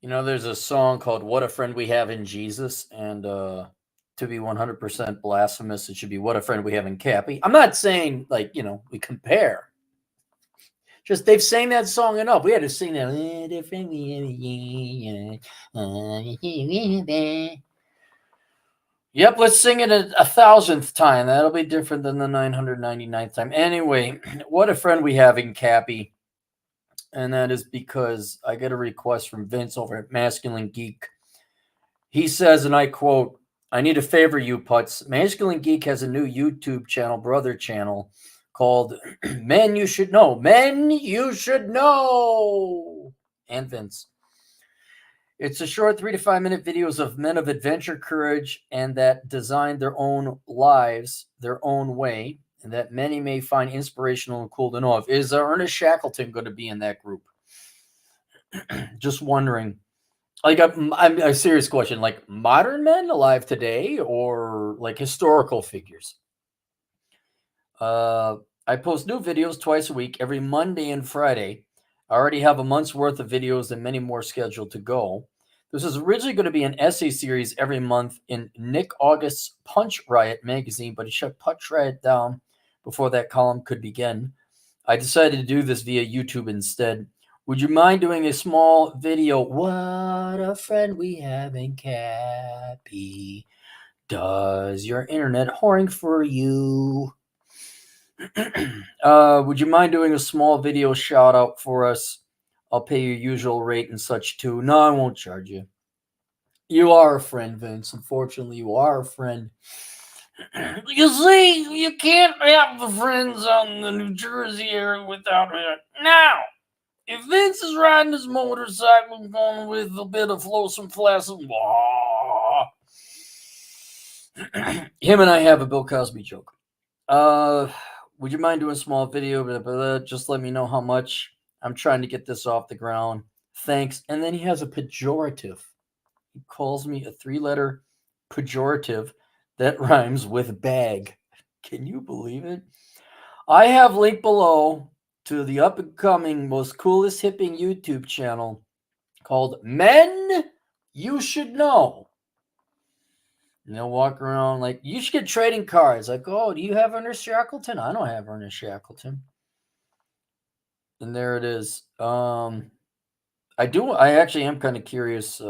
You know, there's a song called "What a Friend We Have in Jesus," and to be 100% blasphemous, it should be "What a Friend We Have in Cappy." I'm not saying like we compare. Just they've sang that song enough. We had to sing that. "What a friend we have in-" Yep, let's sing it a thousandth time. That'll be different than the 999th time. Anyway, what a friend we have in Cappy. And that is because I get a request from Vince over at Masculine Geek. He says, and I quote, I need a favor, you putz. Masculine Geek has a new YouTube channel, brother channel, called Men You Should Know. Men You Should Know. And Vince. It's a short 3 to 5 minute videos of men of adventure, courage, and that design their own lives their own way, and that many may find inspirational and cool to know of. Is Ernest Shackleton going to be in that group? Just wondering. Like, I'm a serious question. Like, modern men alive today, or like historical figures? I post new videos twice a week, every Monday and Friday. I already have a month's worth of videos and many more scheduled to go. This is originally going to be an essay series every month in Nick August's Punch Riot magazine, but he shut Punch Riot down before that column could begin. I decided to do this via YouTube instead. Would you mind doing a small video? What a friend we have in Cappy. Does your internet whoring for you? Would you mind doing a small video shout out for us? I'll pay your usual rate and such too. No, I won't charge you. You are a friend, Vince. Unfortunately, you are a friend. You see, you can't have the friends on the New Jersey area without it. Now, if Vince is riding his motorcycle going with a bit of Flosum Flassum, him and I have a Bill Cosby joke. Would you mind doing a small video? Just let me know how much. I'm trying to get this off the ground. Thanks. And then he has a pejorative. He calls me a 3-letter pejorative that rhymes with bag. Can you believe it? I have linked below to the up and coming, most coolest hipping YouTube channel called Men You Should Know. And they'll walk around like, you should get trading cards. Like, oh, do you have Ernest Shackleton? I don't have Ernest Shackleton. And there it is. I actually am kind of curious.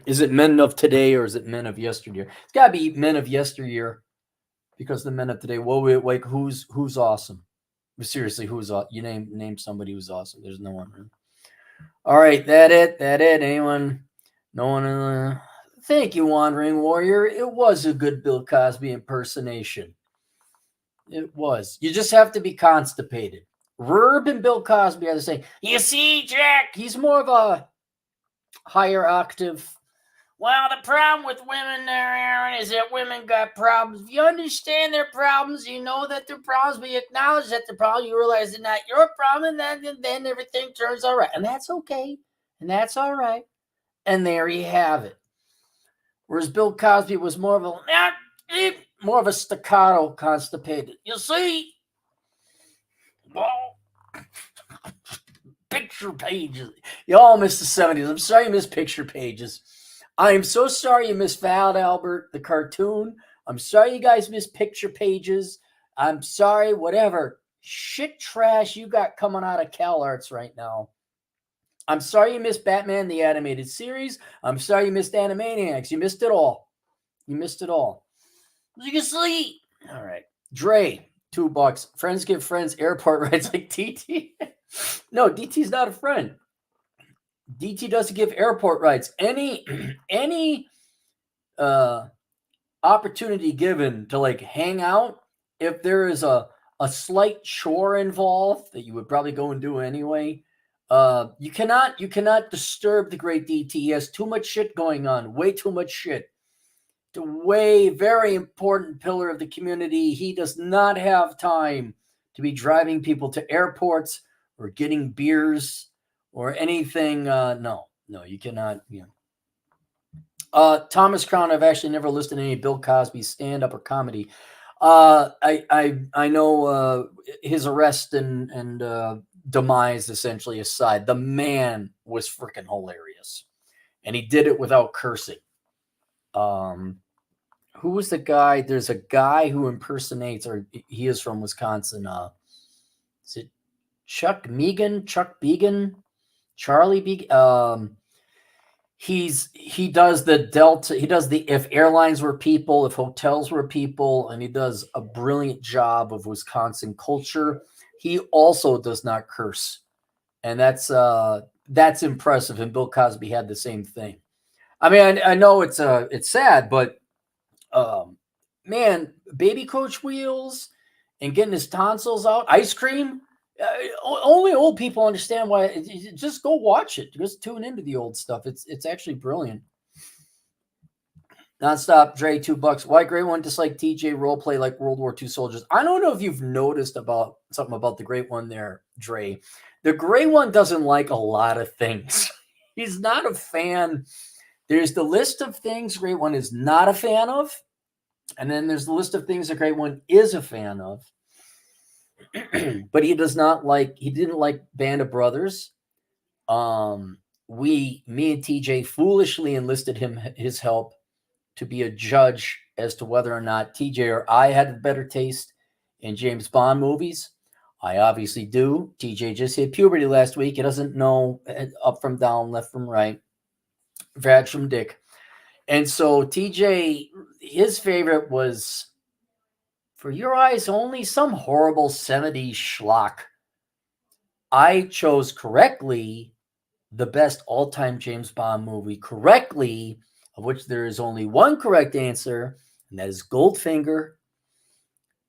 Is it men of today or is it men of yesteryear? It's got to be men of yesteryear, because the men of today. Whoa, wait, like who's awesome? Seriously, who's you name somebody who's awesome? There's no one. Really. All right, that it. Anyone? No one. Thank you, Wandering Warrior. It was a good Bill Cosby impersonation. It was. You just have to be constipated. Rurb and Bill Cosby are the same. You see, Jack, he's more of a higher octave. Well, the problem with women there, Aaron, is that women got problems. If you understand their problems, you know that they're problems, but you acknowledge that they're problems, you realize they're not your problem, and then everything turns all right. And that's okay. And that's all right. And there you have it. Whereas Bill Cosby was more of a staccato constipated. You see? Well, picture pages. Y'all missed the 70s. I'm sorry you missed picture pages. I am so sorry you missed Val Albert, the cartoon. I'm sorry you guys missed picture pages. I'm sorry, whatever shit trash you got coming out of CalArts right now. I'm sorry you missed Batman the Animated Series. I'm sorry you missed Animaniacs. You missed it all. You missed it all. You can see. All right. Dre, $2. Friends give friends airport rides like DT. No, DT's not a friend. DT doesn't give airport rides. Any opportunity given to like hang out, if there is a slight chore involved that you would probably go and do anyway, you cannot disturb the great DT. He has too much shit going on, way too much shit. The very important pillar of the community. He does not have time to be driving people to airports or getting beers or anything. No, you cannot. Thomas Crown, I've actually never listened to any Bill Cosby stand-up or comedy. I know his arrest and demise essentially aside, the man was freaking hilarious. And he did it without cursing. Who was the guy? There's a guy who impersonates, or he is from Wisconsin. Is it Chuck Megan? Chuck Began? Charlie Began? He does the Delta. He does the if airlines were people, if hotels were people, and he does a brilliant job of Wisconsin culture. He also does not curse, and that's impressive. And Bill Cosby had the same thing. I mean, I know it's sad, but man, baby coach wheels and getting his tonsils out, ice cream. Only old people understand why. Just go watch it. Just tune into the old stuff. It's actually brilliant. Nonstop, Dre, $2. Why Great One dislike TJ role play like World War II soldiers? I don't know if you've noticed about something about the Great One there, Dre. The Great One doesn't like a lot of things. He's not a fan. There's the list of things Great One is not a fan of, and then there's the list of things the Great One is a fan of. But he didn't like Band of Brothers. Me and TJ foolishly enlisted his help to be a judge as to whether or not TJ or I had the better taste in James Bond movies. I obviously do. TJ just hit puberty last week. He doesn't know up from down, left from right, vag from dick. And so TJ, his favorite was For Your Eyes Only, some horrible 70s schlock. I chose correctly the best all-time James Bond movie, correctly, of which there is only one correct answer, and that is Goldfinger.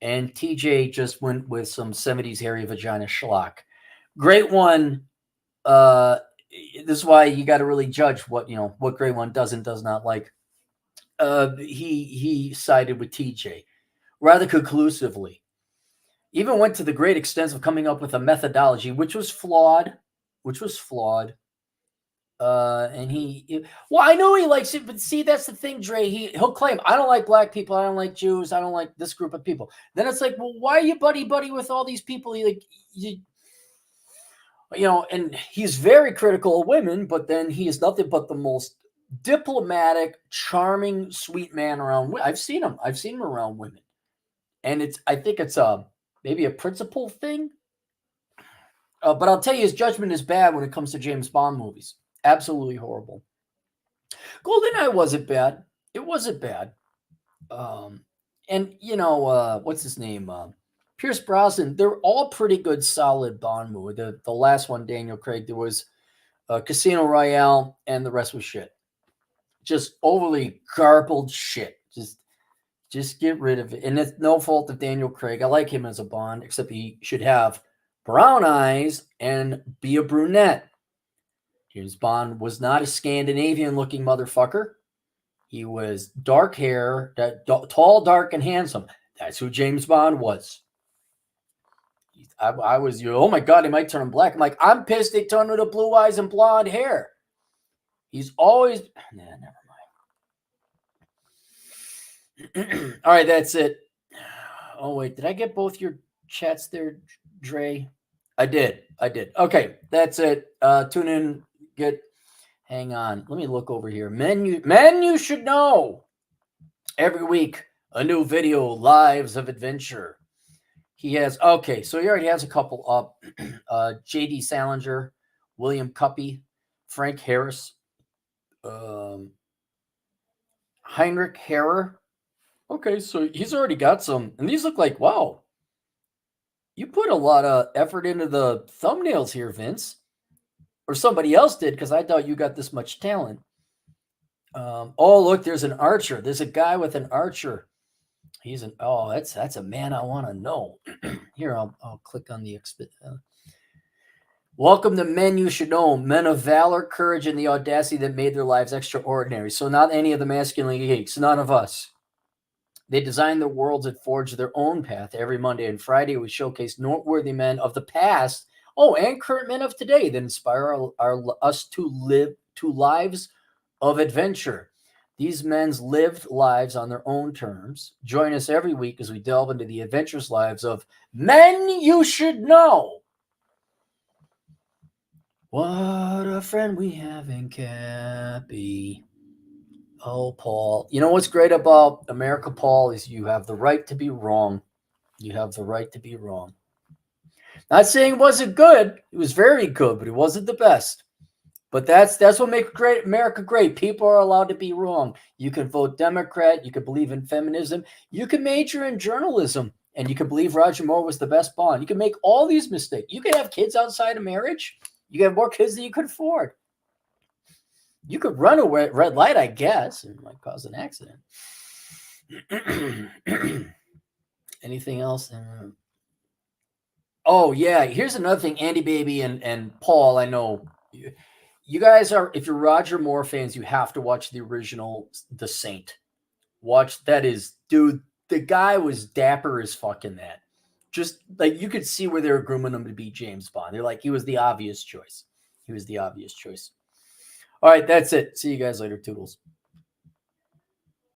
And TJ just went with some 70s hairy vagina schlock. Great One. This is why you got to really judge what Great One does and does not like. He sided with TJ rather conclusively. Even went to the great extent of coming up with a methodology, which was flawed. And I know he likes it, but see, that's the thing, Dre. He'll claim, I don't like black people, I don't like Jews, I don't like this group of people. Then it's like, well, why are you buddy with all these people? And he's very critical of women, but then he is nothing but the most diplomatic, charming, sweet man around. I've seen him around women, and I think it's maybe a principle thing. But I'll tell you, his judgment is bad when it comes to James Bond movies. Absolutely horrible. GoldenEye wasn't bad. It wasn't bad. And what's his name? Pierce Brosnan. They're all pretty good, solid Bond movie. The last one, Daniel Craig, there was Casino Royale, and the rest was shit. Just overly garbled shit. Just get rid of it. And it's no fault of Daniel Craig. I like him as a Bond, except he should have brown eyes and be a brunette. James Bond was not a Scandinavian-looking motherfucker. He was dark hair, tall, dark, and handsome. That's who James Bond was. I was, oh my God, he might turn black. I'm like, I'm pissed they turned with the blue eyes and blonde hair. He's always, never mind. All right, that's it. Oh, wait, did I get both your chats there, Dre? I did. Okay, that's it. Tune in. Hang on. Let me look over here. Men you should know. Every week, a new video, Lives of Adventure. He already has a couple up. J.D. Salinger, William Cuppy, Frank Harris, Heinrich Harrer. Okay, so he's already got some. And these look like, wow. You put a lot of effort into the thumbnails here, Vince. Or somebody else did, because I doubt you got this much talent. Look, there's an archer. There's a guy with an archer. That's a man I want to know. Here, I'll click on the welcome to Men You Should Know, men of valor, courage, and the audacity that made their lives extraordinary. So not any of the masculine geeks, none of us. They design their worlds and forge their own path. Every Monday and Friday, we showcase noteworthy men of the past, and current men of today that inspire us to live lives of adventure. These men's lived lives on their own terms. Join us every week as we delve into the adventurous lives of men you should know. What a friend we have in Cappy. Oh, Paul. You know what's great about America, Paul, is you have the right to be wrong. You have the right to be wrong. Not saying it wasn't good. It was very good, but it wasn't the best. But that's what makes great America great. People are allowed to be wrong. You can vote Democrat. You can believe in feminism. You can major in journalism, and you can believe Roger Moore was the best Bond. You can make all these mistakes. You can have kids outside of marriage. You can have more kids than you could afford. You could run a red light, I guess. It might cause an accident. Anything else? Oh yeah, here's another thing. Andy Baby and Paul, I know you guys are. If you're Roger Moore fans, you have to watch the original The Saint. Watch that is, dude. The guy was dapper as fuck in that. Just like you could see where they were grooming him to be James Bond. They're like he was the obvious choice. He was the obvious choice. All right, that's it. See you guys later, Toodles.